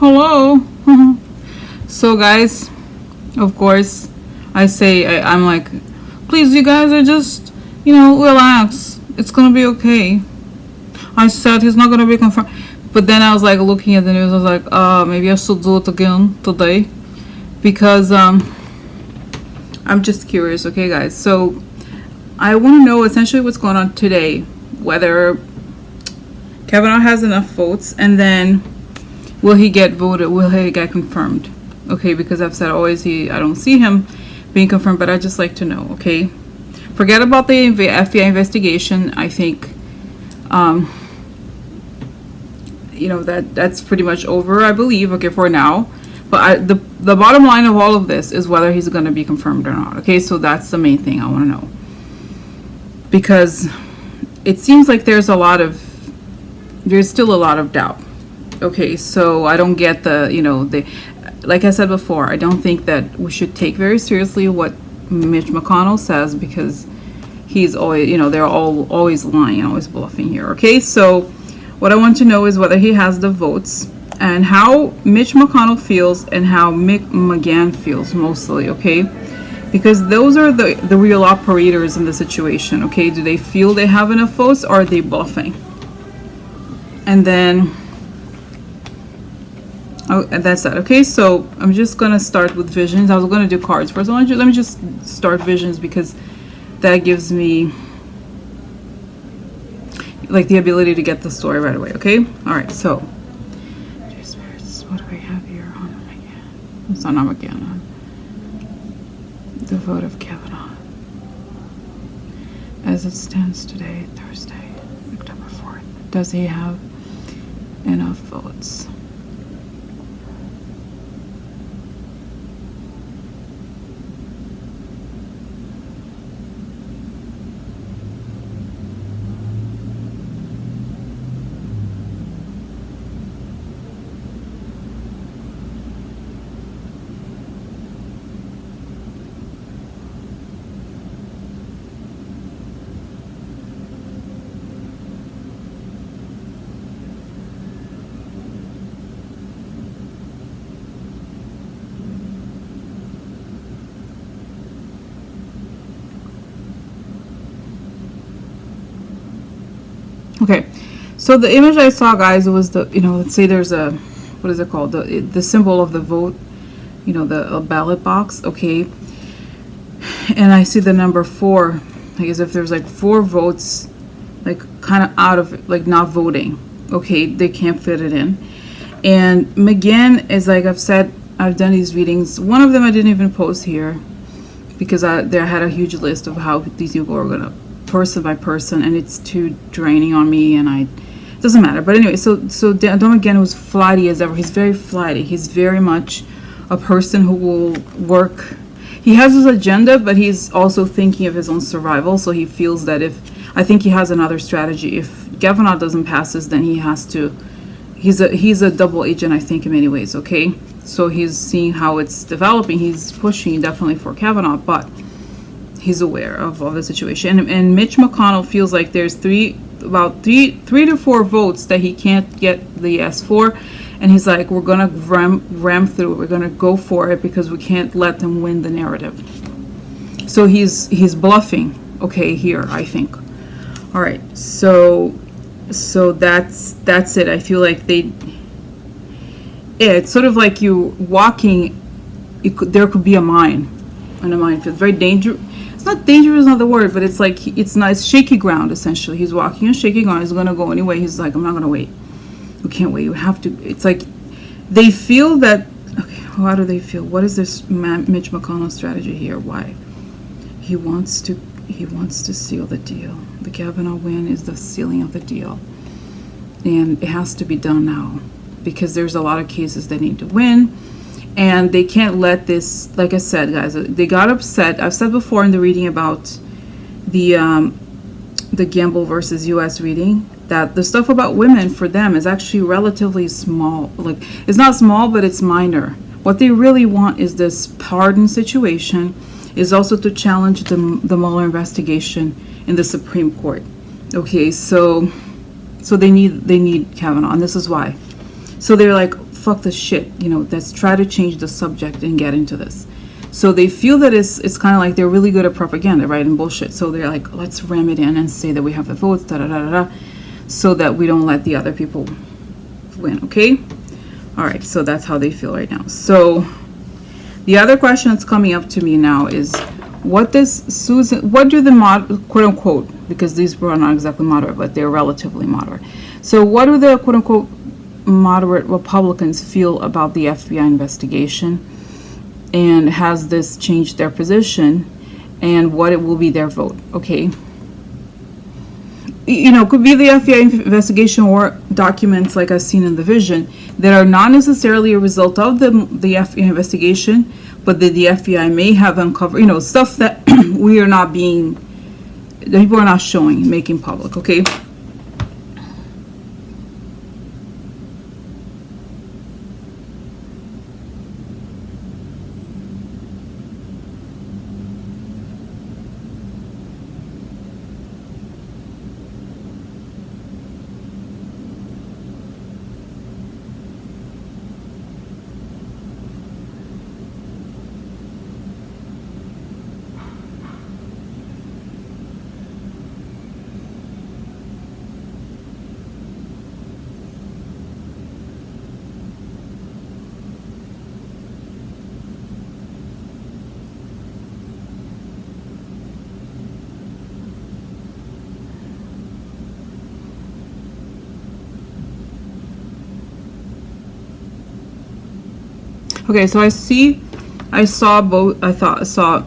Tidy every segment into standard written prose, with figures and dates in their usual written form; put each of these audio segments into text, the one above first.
Hello. So guys, of course, I'm like, please, you guys are just, relax. It's gonna be okay. I said he's not gonna be confirmed. But then I was like looking at the news. I was like, maybe I should do it again today because I'm just curious. Okay, guys. So I want to know essentially what's going on today. Whether Kavanaugh has enough votes, and then will he get voted? Will he get confirmed? Okay, because I've said always I don't see him being confirmed, but I just like to know. Okay, forget about the FBI investigation. I think, that's pretty much over. I believe. Okay, for now. But the bottom line of all of this is whether he's going to be confirmed or not. Okay, so that's the main thing I want to know, because it seems like there's still a lot of doubt. Okay, so I don't get like I said before, I don't think that we should take very seriously what Mitch McConnell says, because he's always, they're always lying and always bluffing here. Okay, so what I want to know is whether he has the votes, and how Mitch McConnell feels and how Mick McGahn feels mostly. Okay, because those are the real operators in the situation. Okay, do they feel they have enough votes, or are they bluffing? And then and that's that. Okay, so I'm just gonna start with visions. I was gonna do cards first. Let me just start visions, because that gives me like the ability to get the story right away. Okay, all right. So, what do we have here on McGahn? It's not McGahn. The vote of Kavanaugh as it stands today, Thursday, October 4th. Does he have enough votes? Okay, so the image I saw, guys, was let's say there's a, what is it called, the symbol of the vote, the ballot box. Okay, and I see the number 4, like as if there's like 4 votes, like kind of out of it, like not voting. Okay, they can't fit it in. And McGahn is, like I've said, I've done these readings. One of them I didn't even post here, because I had a huge list of how these people are gonna, person by person, and it's too draining on me, and it doesn't matter. But anyway, so Don McGahn was flighty as ever. He's very flighty. He's very much a person who will work. He has his agenda, but he's also thinking of his own survival. So he feels that I think he has another strategy. If Kavanaugh doesn't pass this, then he has to. He's a double agent, I think, in many ways. Okay, so he's seeing how it's developing. He's pushing definitely for Kavanaugh, but he's aware of the situation. And Mitch McConnell feels like there's about three to 4 votes that he can't get the yes for, and he's like, we're gonna ram through it. We're gonna go for it, because we can't let them win the narrative. So he's bluffing. Okay, here I think. All right, so that's it. I feel like it's sort of like you walking. There could be a mine, and a minefield. Very dangerous. It's not dangerous, not the word, but it's like it's shaky ground essentially. He's walking on shaky ground. He's gonna go anyway. He's like, I'm not gonna wait. We can't wait. You have to. It's like they feel that. Okay, how do they feel? What is this Mitch McConnell strategy here? Why he wants to seal the deal. The Kavanaugh win is the sealing of the deal, and it has to be done now, because there's a lot of cases they need to win. And they can't let this, like I said, guys, they got upset. I've said before in the reading about the Gamble versus U.S. reading, that the stuff about women for them is actually relatively small. Like, it's not small, but it's minor. What they really want is this pardon situation, is also to challenge the Mueller investigation in the Supreme Court. Okay, so they need Kavanaugh, and this is why. So they're like fuck this shit, let's try to change the subject and get into this. So they feel that it's kind of like they're really good at propaganda, right, and bullshit. So they're like, let's ram it in and say that we have the votes, da da da da da, so that we don't let the other people win, okay? All right, so that's how they feel right now. So the other question that's coming up to me now is, what do the quote unquote, because these were not exactly moderate, but they're relatively moderate. So what do the quote unquote moderate Republicans feel about the FBI investigation? And has this changed their position? And what it will be their vote, okay? Could be the FBI investigation or documents like I've seen in the vision that are not necessarily a result of the FBI investigation, but that the FBI may have uncovered, stuff that that people are not showing, making public, okay? Okay, so I saw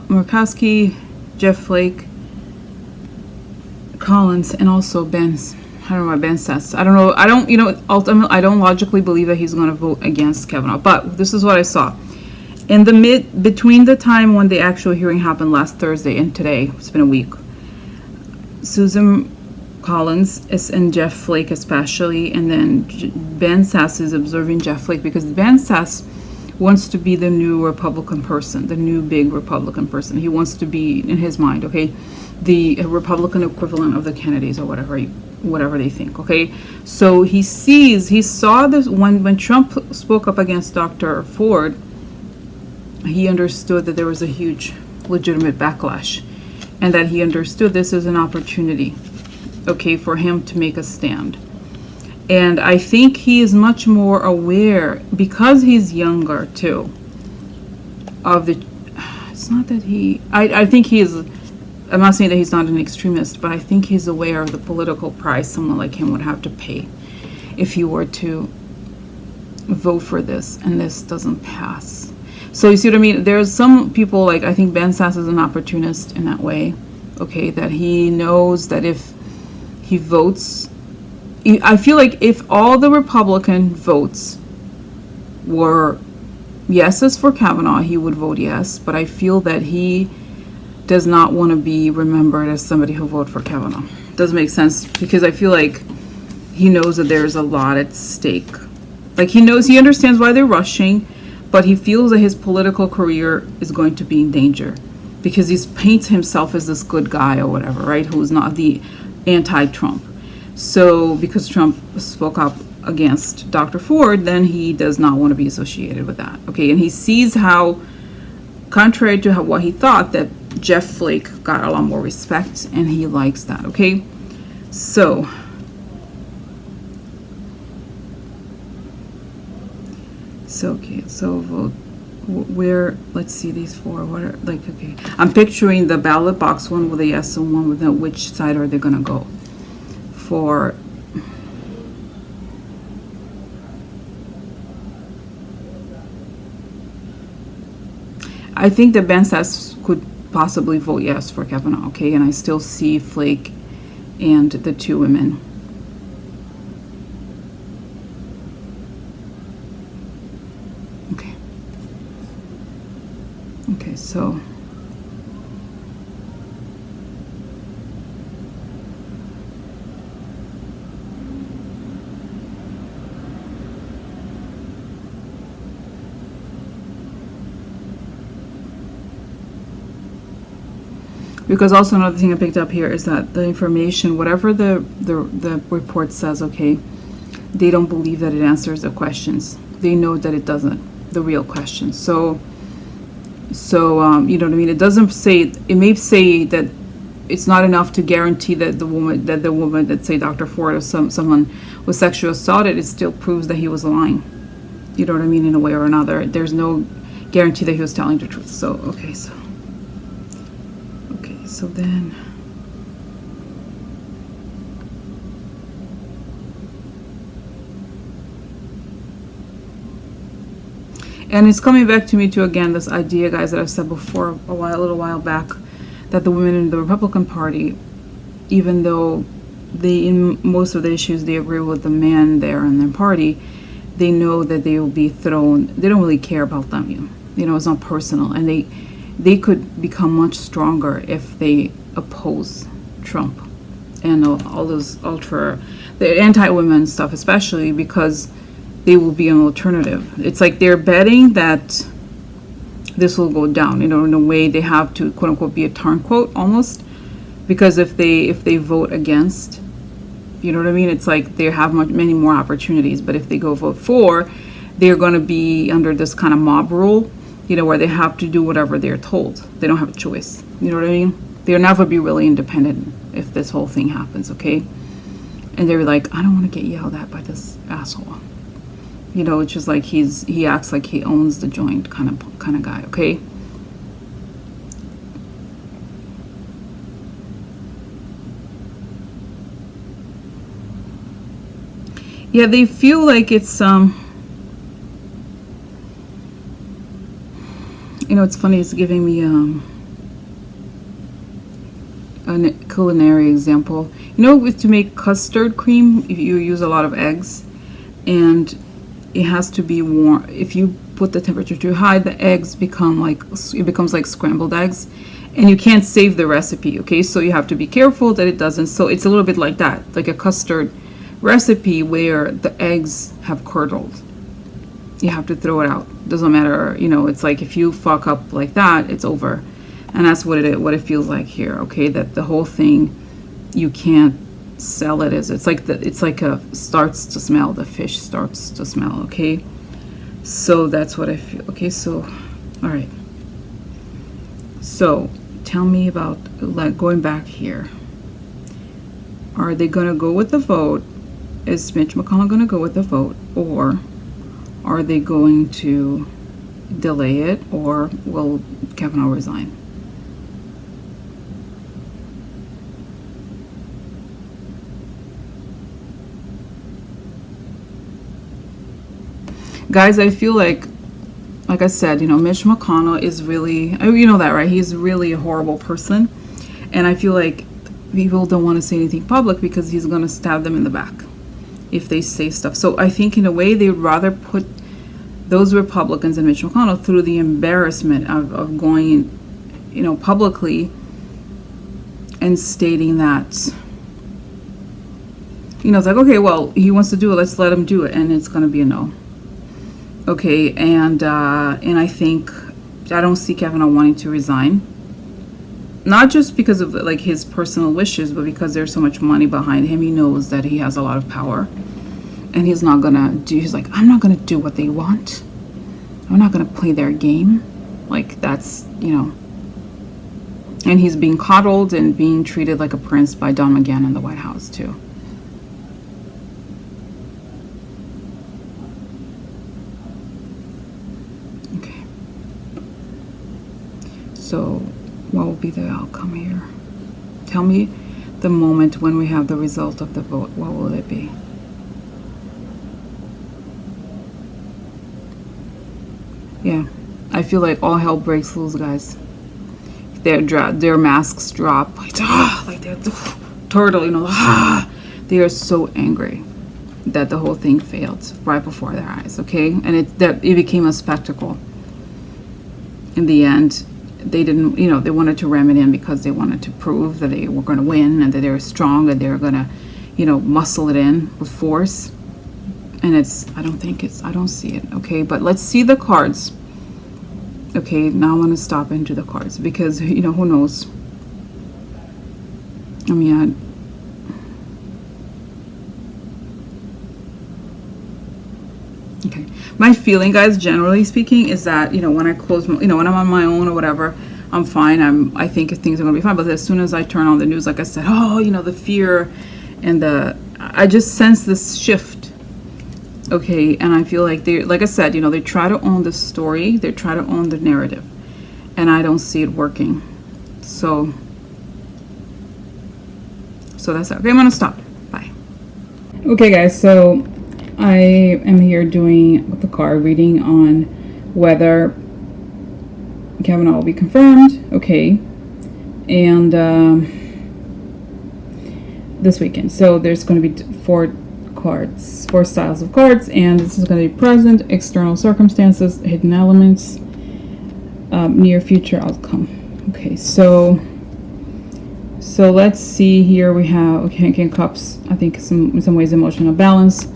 Murkowski, Jeff Flake, Collins, and also Ben's. I don't know what Ben says. I don't know. Ultimately, I don't logically believe that he's going to vote against Kavanaugh. But this is what I saw. Between the time when the actual hearing happened last Thursday and today, it's been a week, Susan Collins and Jeff Flake especially, and then Ben Sass is observing Jeff Flake because Ben Sass wants to be the new Republican person, the new big Republican person. He wants to be, in his mind, okay, the Republican equivalent of the Kennedys or whatever they think, okay? So he saw this when Trump spoke up against Dr. Ford, he understood that there was a huge legitimate backlash, and that he understood this as an opportunity, okay, for him to make a stand. And I think he is much more aware, because he's younger too, of the, it's not that I think he is, I'm not saying that he's not an extremist, but I think he's aware of the political price someone like him would have to pay if he were to vote for this and this doesn't pass. So you see what I mean? There's some people, like, I think Ben Sass is an opportunist in that way, okay, that he knows that if he votes, I feel like if all the Republican votes were yeses for Kavanaugh, he would vote yes, but I feel that he does not want to be remembered as somebody who voted for Kavanaugh. Doesn't make sense, because I feel like he knows that there's a lot at stake. Like, he understands why they're rushing, but he feels that his political career is going to be in danger because he paints himself as this good guy or whatever, right? Who's not the anti-Trump. So because Trump spoke up against Dr. Ford, then he does not want to be associated with that. Okay, and he sees how, contrary to what he thought, that Jeff Flake got a lot more respect, and he likes that. Okay, so vote where, let's see these four, what are, like, okay, I'm picturing the ballot box, one with a yes and one with a, which side are they going to go for? I think that Ben Sass could possibly vote yes for Kavanaugh, okay, and I still see Flake and the two women. Okay, so because also another thing I picked up here is that the information, whatever the report says, okay, they don't believe that it answers the questions. they know that it doesn't, the real question. So you know what I mean? It doesn't say, it may say that it's not enough to guarantee that the woman, that say Dr. Ford or someone was sexually assaulted, it still proves that he was lying. You know what I mean? In a way or another, there's no guarantee that he was telling the truth. So okay, so then and it's coming back to me too again, this idea, guys, that I've said before a little while back, that the women in the Republican Party, even though they, in most of the issues, they agree with the man there in their party, they know that they will be thrown, they don't really care about them, you know, it's not personal, and they could become much stronger if they oppose Trump and all those the anti-women stuff, especially because they will be an alternative. It's like they're betting that this will go down, you know, in a way they have to, quote unquote, be a turncoat almost, because if they vote against, you know what I mean, it's like they have many more opportunities. But if they go vote for, they're going to be under this kind of mob rule, you know, where they have to do whatever they're told. They don't have a choice, you know what I mean? They'll never be really independent if this whole thing happens, okay? And they're like, I don't want to get yelled at by this asshole. You know, it's just like he acts like he owns the joint kind of guy, okay? Yeah, they feel like it's you know, it's funny, it's giving me a culinary example. You know, to make custard cream, you use a lot of eggs, and it has to be warm. If you put the temperature too high, the eggs becomes like scrambled eggs, and you can't save the recipe, okay? So you have to be careful that it doesn't. So it's a little bit like that, like a custard recipe where the eggs have curdled. You have to throw it out. Doesn't matter, you know, it's like if you fuck up like that, it's over. And that's what it feels like here, okay? That the whole thing, you can't sell it as, it's like starts to smell, the fish starts to smell, okay? So that's what I feel. Okay, so all right, so tell me about, like, going back here, are they gonna go with the vote? Is Mitch McConnell gonna go with the vote, or are they going to delay it, or will Kavanaugh resign? Guys, I feel like I said, you know, Mitch McConnell is really, you know that, right? He's really a horrible person. And I feel like people don't want to say anything public because he's going to stab them in the back if they say stuff. So I think in a way they would rather put those Republicans and Mitch McConnell through the embarrassment of going, you know, publicly and stating that, you know, it's like, okay, well, he wants to do it, let's let him do it, and it's going to be a no. Okay, and I think I don't see Kavanaugh wanting to resign, not just because of like his personal wishes, but because there's so much money behind him. He knows that he has a lot of power, and he's not gonna do. He's like, I'm not gonna do what they want. I'm not gonna play their game. Like, that's, you know. And he's being coddled and being treated like a prince by Don McGahn in the White House too. So what will be the outcome here? Tell me the moment when we have the result of the vote. What will it be? Yeah, I feel like all hell breaks loose, guys. Their masks drop, like they're turtle, you know. They are so angry that the whole thing failed right before their eyes. Okay, and it became a spectacle. In the end, they didn't, you know, they wanted to ram it in because they wanted to prove that they were going to win and that they were strong and they were going to, you know, muscle it in with force. And I don't see it. Okay, but let's see the cards. Okay, now I want to stop into the cards because, you know, who knows? I mean, I, Okay. My feeling, guys, generally speaking, is that, when I close, when I'm on my own or whatever, I'm fine. I think things are going to be fine. But as soon as I turn on the news, like I said, the fear and I just sense this shift. Okay. And I feel like like I said, they try to own the story. They try to own the narrative. And I don't see it working. So that's it. Okay, I'm going to stop. Bye. Okay, guys, so I am here doing the card reading on whether Kavanaugh will be confirmed. Okay. And this weekend. So there's going to be 4 styles of cards, and this is going to be present, external circumstances, hidden elements, near future outcome. Okay, so let's see here. We have King of Cups. I think in some ways emotional balance.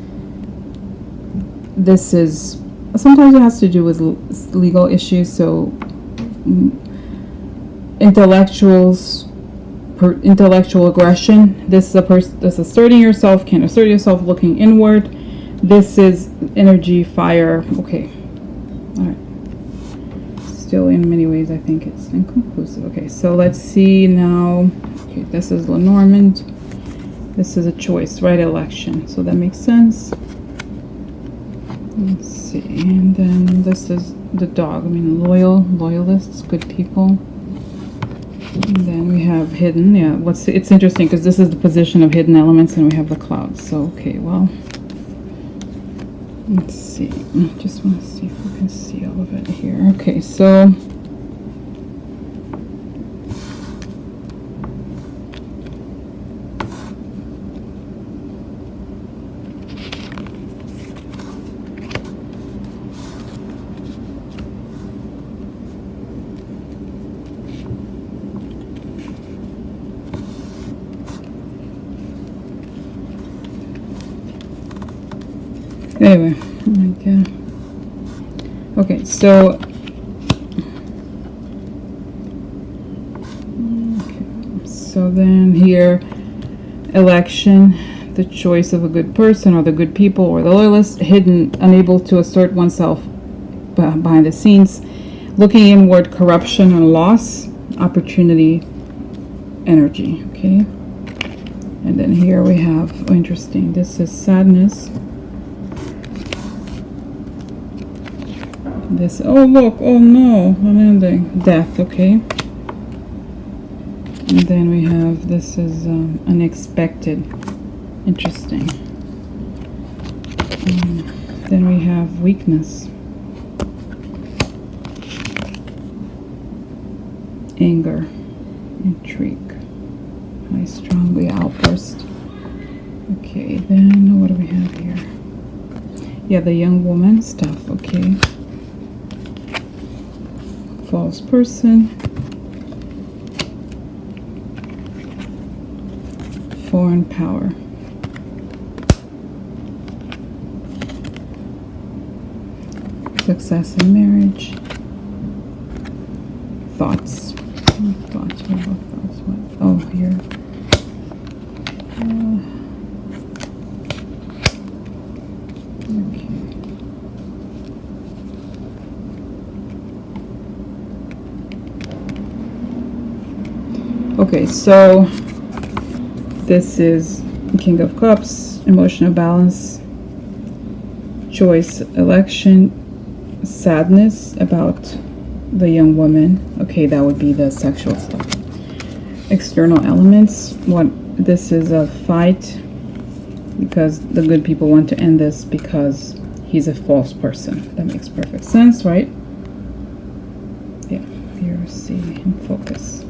This is sometimes it has to do with legal issues. So intellectual aggression. This is asserting yourself, can't assert yourself, looking inward. This is energy, fire. Okay, all right. Still, in many ways, I think it's inconclusive. Okay, so let's see now. Okay, this is Lenormand. This is a choice, right? Election. So that makes sense. Let's see. And then this is the dog. I mean, loyalists, good people. And then we have hidden. Yeah, it's interesting because this is the position of hidden elements, and we have the clouds. So, okay, well, let's see. I just want to see if we can see all of it here. Okay, so anyway, okay, so then here, election, the choice of a good person or the good people or the loyalist, hidden, unable to assert oneself behind the scenes, looking inward, corruption and loss, opportunity, energy. Okay, and then here we have, interesting, this is sadness. This, oh look, oh no, an ending, death. Okay, and then we have, this is unexpected, interesting. Then we have weakness, anger, intrigue, high, strongly, outburst. Okay, then what do we have here? Yeah, the young woman stuff. Okay, false person, foreign power, success in marriage, thoughts. Thoughts. What about thoughts? What? Oh, here. Okay, so this is King of Cups, emotional balance, choice, election, sadness about the young woman. Okay, that would be the sexual stuff. External elements, this is a fight because the good people want to end this because he's a false person. That makes perfect sense, right? Yeah, here, see, and focus.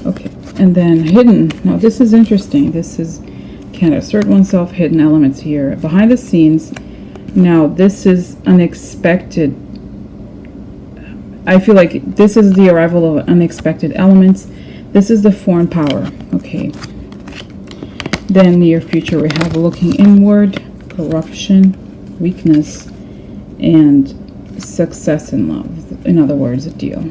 Okay, and then hidden. Now this is interesting. This is, can't assert oneself, hidden elements here. Behind the scenes. Now this is unexpected. I feel like this is the arrival of unexpected elements. This is the foreign power. Okay. Then near future we have looking inward, corruption, weakness, and success in love. In other words, a deal.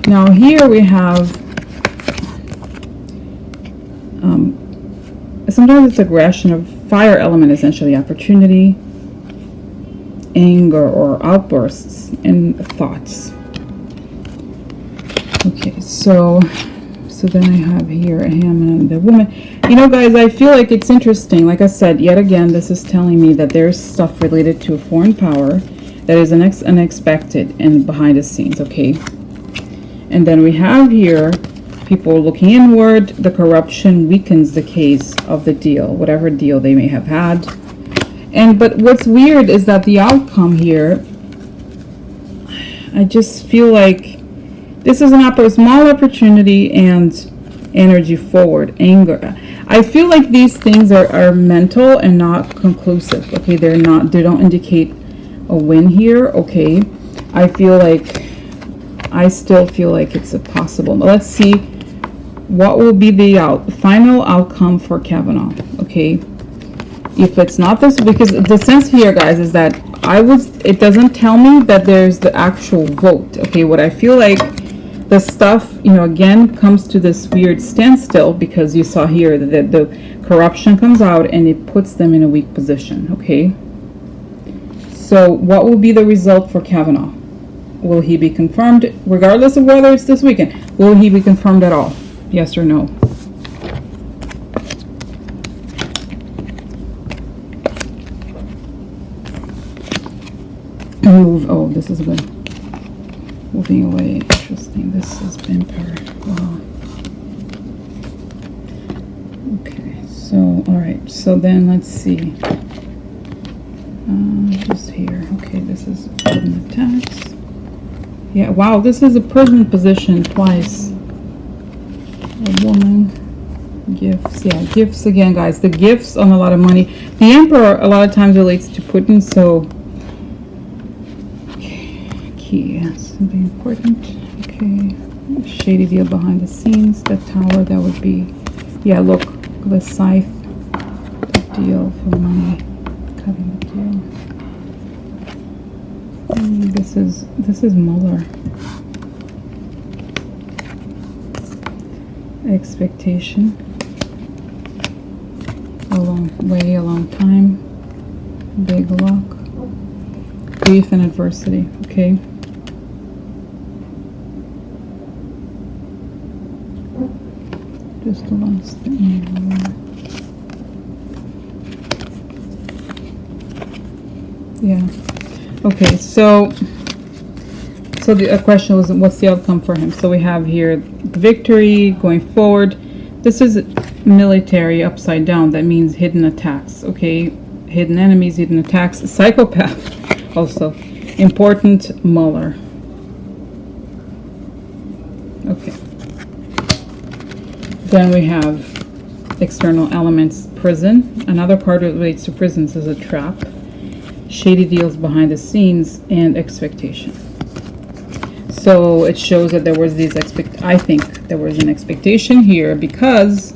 Now here we have, sometimes it's aggression of fire element, essentially opportunity, anger or outbursts, and thoughts. Okay, so then I have here a ham and the woman. You know, guys, I feel like it's interesting. Like I said, yet again, this is telling me that there's stuff related to a foreign power that is unexpected and behind the scenes, okay? And then we have here people looking inward. The corruption weakens the case of the deal, whatever deal they may have had. But what's weird is that the outcome here, I just feel like this is a small opportunity and energy forward, anger. I feel like these things are mental and not conclusive. Okay, they don't indicate a win here. Okay, I still feel like it's a possible. Let's see what will be the final outcome for Kavanaugh. Okay, if it's not this, because the sense here, guys, is that it doesn't tell me that there's the actual vote. Okay, what I feel like, the stuff, you know, again comes to this weird standstill because you saw here that the corruption comes out and it puts them in a weak position. Okay, so what will be the result for Kavanaugh? Will he be confirmed, regardless of whether it's this weekend? Will he be confirmed at all? Yes or no? Move. Oh, this is good. Moving away. Interesting. This has been wow. Okay. So, all right. So then let's see. Just here. Okay. This is an attacks. Yeah. Wow. This is a prison position twice. A woman. Gifts. Yeah. Gifts again, guys. The gifts on a lot of money. The emperor a lot of times relates to Putin. So. Key, something important. Okay, shady deal behind the scenes. The tower, that would be, yeah, look, the scythe, the deal for money, cutting the deal. This is Mueller. Expectation. A long time. Big luck. Grief and adversity. Okay. Just the last thing. Yeah. Okay, so the question was, what's the outcome for him? So we have here the victory going forward. This is military upside down. That means hidden attacks. Okay, hidden enemies, hidden attacks. Psychopath. Also important. Mueller. Okay. Then we have external elements, prison. Another part that relates to prisons is a trap. Shady deals behind the scenes and expectation. So it shows that there was I think there was an expectation here because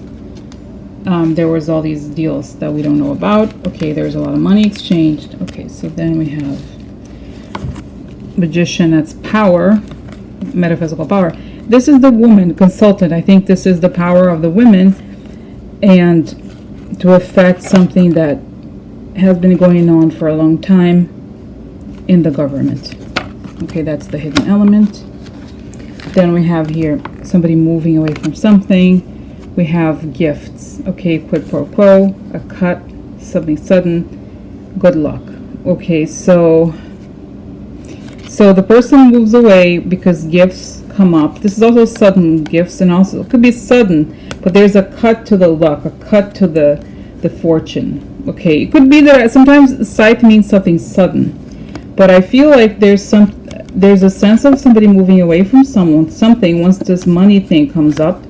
there was all these deals that we don't know about. Okay, there's a lot of money exchanged. Okay, so then we have magician, that's power, metaphysical power. This is the woman consultant. I think this is the power of the women and to affect something that has been going on for a long time in the government. Okay, that's the hidden element. Then we have here somebody moving away from something. We have gifts. Okay, quid pro quo, a cut, something sudden, good luck. Okay, so the person moves away because gifts come up. This is also sudden gifts, and also it could be sudden, but there's a cut to the luck, a cut to the fortune. Okay, it could be that sometimes sight means something sudden, but I feel like there's a sense of somebody moving away from something once this money thing comes up,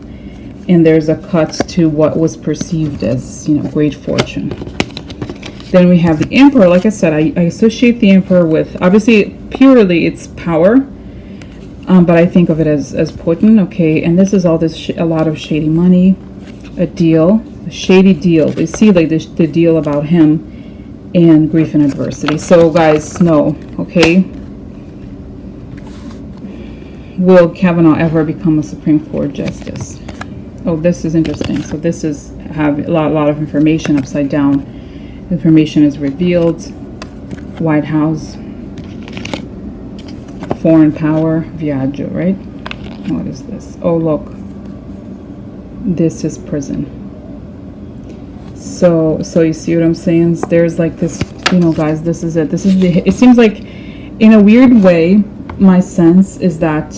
and there's a cut to what was perceived as, you know, great fortune. Then we have the emperor. Like I said, I associate the emperor with, obviously purely it's power, but I think of it as Putin. Okay, and this is all this a lot of shady money, a deal, a shady deal. You see, like the deal about him, and grief and adversity. So guys, no. Okay, will Kavanaugh ever become a Supreme Court justice? Oh, this is interesting. So this is have a lot of information upside down. Information is revealed. White House. Foreign power. Viaggio, right? What is this? Oh, look. This is prison. So you see what I'm saying? There's like this, you know, guys, this is it. This is the, it seems like in a weird way, my sense is that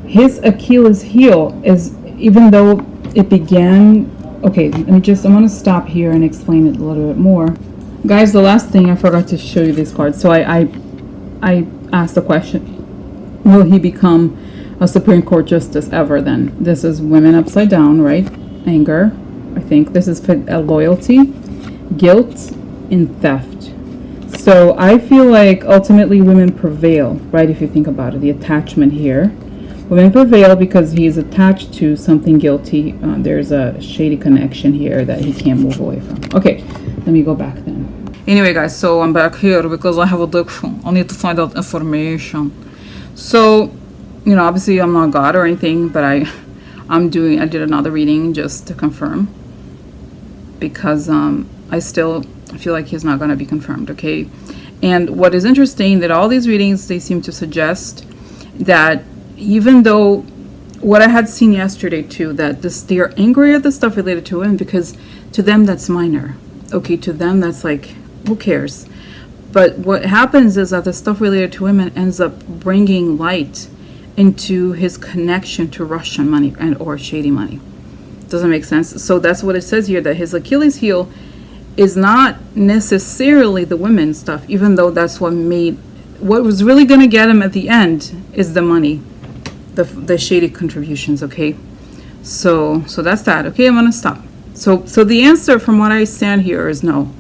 his Achilles heel is, even though it began, okay, I'm going to stop here and explain it a little bit more. Guys, the last thing, I forgot to show you these cards. So I asked the question, will he become a Supreme Court justice ever then? This is women upside down, right? Anger, I think. This is loyalty, guilt, and theft. So I feel like ultimately women prevail, right? If you think about it, the attachment here. Women prevail because he's attached to something guilty. There's a shady connection here that he can't move away from. Okay, let me go back then. Anyway, guys, so I'm back here because I have addiction. I need to find out information. So, you know, obviously I'm not God or anything, but I did another reading just to confirm, because I still feel like he's not going to be confirmed, okay? And what is interesting, that all these readings, they seem to suggest that even though what I had seen yesterday too, that they are angry at the stuff related to women because to them that's minor, okay? To them that's like, who cares? But what happens is that the stuff related to women ends up bringing light into his connection to Russian money and or shady money. Doesn't make sense. So that's what it says here, that his Achilles heel is not necessarily the women stuff, even though that's what was really going to get him at the end is the money, the shady contributions, okay? So that's that. Okay, I'm going to stop. So the answer from what I stand here is no.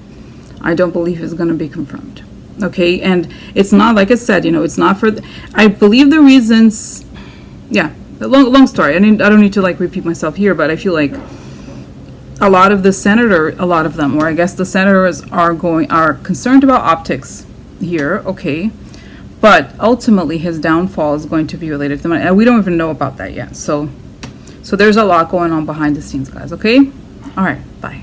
I don't believe it's going to be confirmed. Okay, and it's not, like I said, you know, it's not for, I believe the reasons, yeah, long story. I don't need to like repeat myself here, but I feel like a lot of them, or I guess the senators are concerned about optics here, okay, but ultimately his downfall is going to be related to money, and we don't even know about that yet. So there's a lot going on behind the scenes, guys, okay? All right, bye.